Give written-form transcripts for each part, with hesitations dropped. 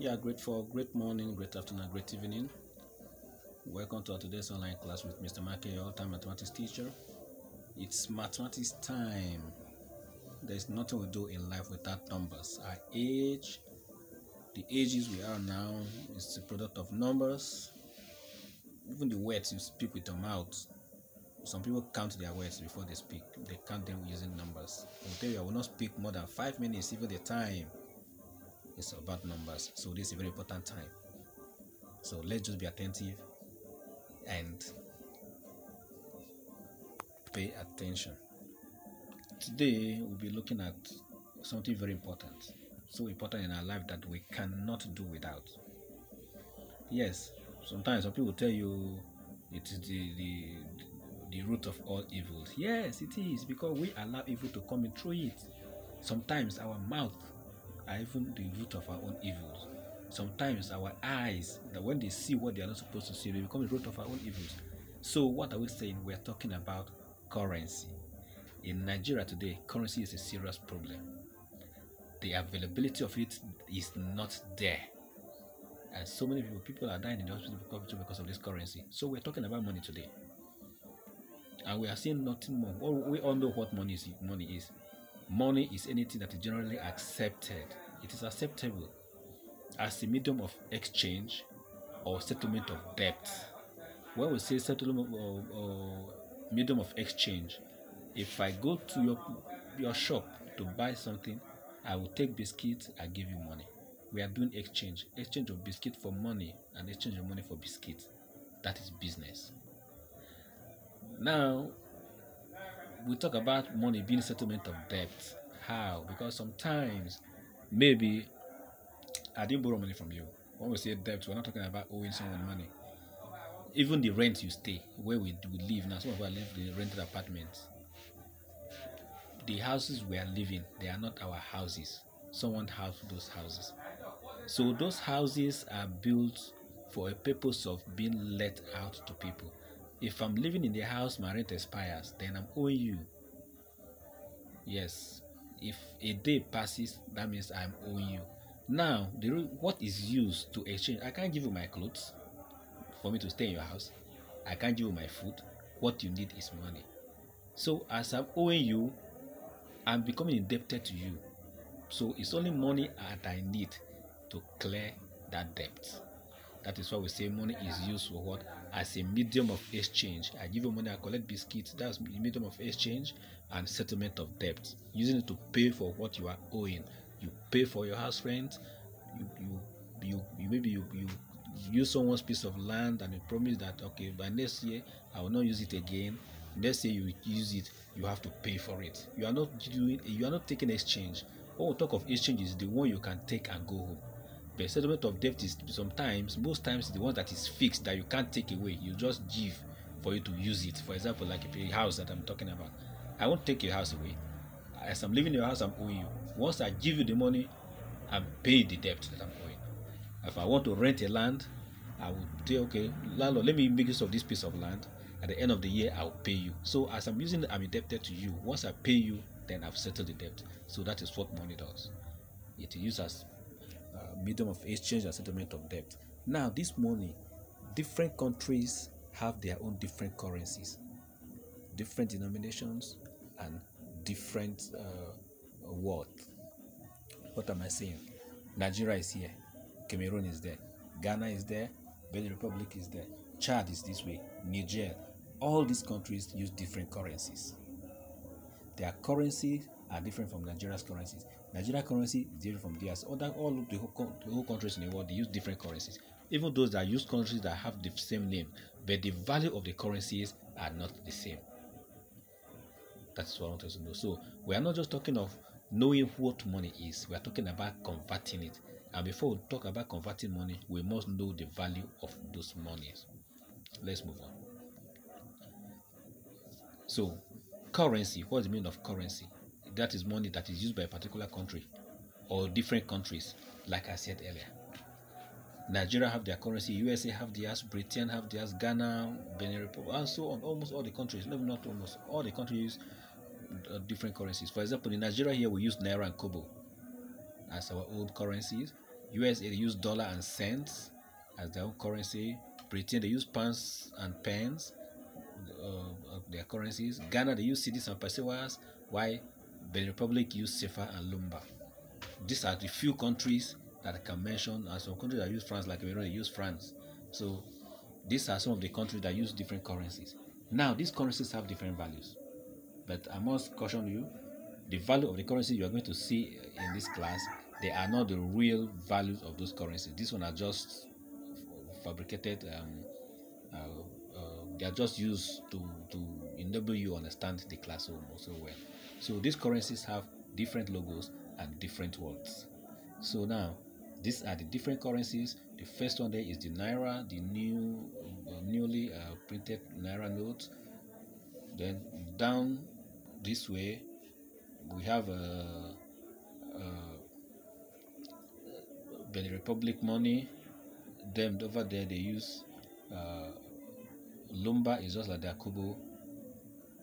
Yeah, great morning, great afternoon, great evening. Welcome to our today's online class with Mr. Marke, your all-time mathematics teacher. It's mathematics time. There's nothing we do in life without numbers. Our age, the ages we are now, is the product of numbers. Even the words you speak with your mouth, some people count their words before they speak. They count them using numbers. I will tell you, I will not speak more than 5 minutes, even the time is about numbers. So this is a very important time. So let's just be attentive and pay attention. Today we'll be looking at something very important, so important in our life that we cannot do without. Yes, sometimes some people tell you it is the root of all evils. Yes, it is, because we allow evil to come in through it. Sometimes our mouth are even the root of our own evils. Sometimes our eyes, that when they see what they are not supposed to see, they become the root of our own evils. So what are we saying? We're talking about currency. In Nigeria today, currency is a serious problem. The availability of it is not there. And so many people are dying in the hospital because of this currency. So we're talking about money today. And we are seeing nothing more. We all know what money is. Money is anything that is generally accepted. It is acceptable as a medium of exchange or settlement of debt. When we say settlement or medium of exchange, if I go to your shop to buy something, I will take biscuits, I give you money. We are doing exchange of biscuit for money and exchange of money for biscuits. That is business. Now we talk about money being settlement of debt. How? Because sometimes maybe I didn't borrow money from you. When we say debt, we're not talking about owing someone money. Even the rent you stay, where we live now, some of us live in rented apartments. The houses we are living, they are not our houses. Someone has those houses. So those houses are built for a purpose of being let out to people. If I'm living in the house, my rent expires, then I'm owing you. Yes. If a day passes, that means I'm owing you. Now, what is used to exchange? I can't give you my clothes for me to stay in your house. I can't give you my food. What you need is money. So as I'm owing you, I'm becoming indebted to you. So it's only money that I need to clear that debt. That is why we say money is used for what? As a medium of exchange. I give you money, I collect biscuits. That's the medium of exchange and settlement of debt. Using it to pay for what you are owing. You pay for your house rent. You use someone's piece of land and you promise that, okay, by next year I will not use it again. Next year you use it, you have to pay for it. You are not taking exchange. When we talk of exchange, is the one you can take and go home. But settlement of debt is most times the one that is fixed, that you can't take away. You just give for you to use it. For example, like a house that I'm talking about, I won't take your house away. As I'm living in your house, I'm owing you. Once I give you the money, I'm paying the debt that I'm owing. If I want to rent a land, I will say, okay, landlord, let me make use of this piece of land. At the end of the year, I'll pay you. So as I'm using it, I'm indebted to you. Once I pay you, then I've settled the debt. So that is what money does. It is used as medium of exchange and settlement of debt. Now, this money, different countries have their own different currencies, different denominations, and different worth. What am I saying? Nigeria is here, Cameroon is there, Ghana is there, Benin Republic is there, Chad is this way, Niger. All these countries use different currencies. Their currencies are different from Nigeria's currencies. Nigeria currency is different from theirs. The whole countries in the world, they use different currencies. Even those that use countries that have the same name, but the value of the currencies are not the same. That's what I want us to know. So we are not just talking of knowing what money is. We are talking about converting it. And before we talk about converting money, we must know the value of those monies. Let's move on. So, currency. What's the meaning of currency? That is money that is used by a particular country or different countries, like I said earlier. Nigeria have their currency, USA have theirs, Britain have theirs, Ghana, Benin Republic, and so on. Almost all the countries, no, not almost all the countries use different currencies. For example, in Nigeria here we use Naira and Kobo as our old currencies. USA, they use dollar and cents as their own currency. Britain, they use pounds and pence of their currencies. Ghana, they use cedis and pesewas, while Benin Republic use sefa and lumba. These are the few countries that I can mention, and some countries that use France, like they use France. So these are some of the countries that use different currencies. Now, these currencies have different values, but I must caution you, the value of the currency you are going to see in this class, they are not the real values of those currencies. These ones are just fabricated. They are just used to enable you understand the class so well. So these currencies have different logos and different words. So now, these are the different currencies. The first one there is the naira, the newly printed naira note. Then down this way, we have Benin Republic money. Then over there they use lumba, is just like the akubo.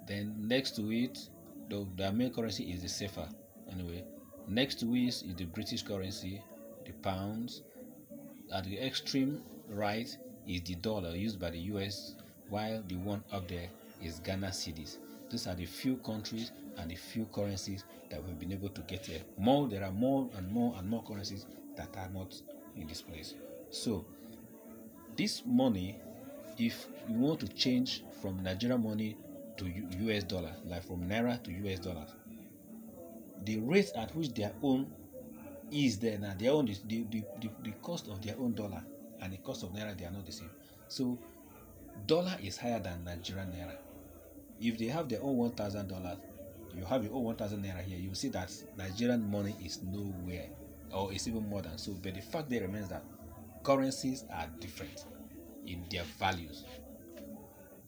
Then next to it, the main currency is the sefa. Anyway, next to it is the British currency, the pounds. At the extreme right is the dollar used by the US, while the one up there is Ghana cedis. These are the few countries and the few currencies that we've been able to get here. There are more and more currencies that are not in this place. So this money, if you want to change from Nigerian money to US dollar, like from naira to US dollars, the rate at which their own is there now, their own is the cost of their own dollar and the cost of naira, they are not the same. So dollar is higher than Nigerian naira. If they have their own $1,000, you have your own 1,000 naira here, you will see that Nigerian money is nowhere, or it's even more than so. But the fact there remains that currencies are different in their values.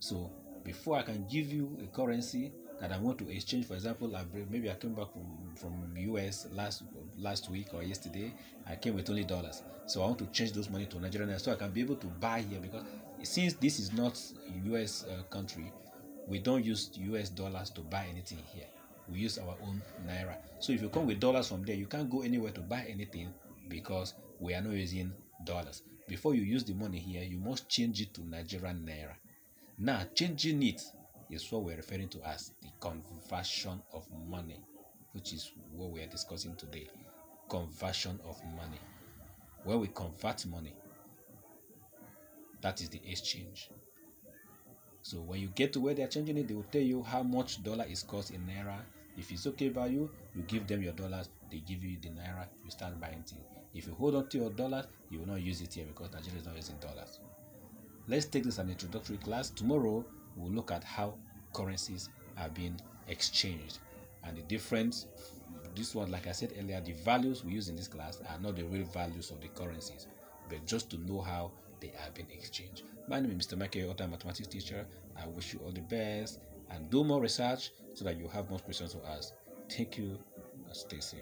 So before I can give you a currency that I want to exchange, for example, maybe I came back from US last week or yesterday, I came with only dollars. So I want to change those money to Nigerian naira so I can be able to buy here, because since this is not a US country, we don't use US dollars to buy anything here. We use our own naira. So if you come with dollars from there, you can't go anywhere to buy anything because we are not using dollars. Before you use the money here, you must change it to Nigerian naira. Now, changing it is what we're referring to as the conversion of money, which is what we are discussing today. Conversion of money. When we convert money, that is the exchange. So when you get to where they're changing it, they will tell you how much dollar is cost in naira. If it's okay value, you give them your dollars, they give you the naira, you start buying things. If you hold on to your dollars, you will not use it here because Nigeria is not using dollars. Let's take this as an introductory class. Tomorrow, we'll look at how currencies are being exchanged and the difference. This one, like I said earlier, the values we use in this class are not the real values of the currencies, but just to know how they are being exchanged. My name is Mr. Michael, author and mathematics teacher. I wish you all the best and do more research so that you have more questions to ask. Thank you and stay safe.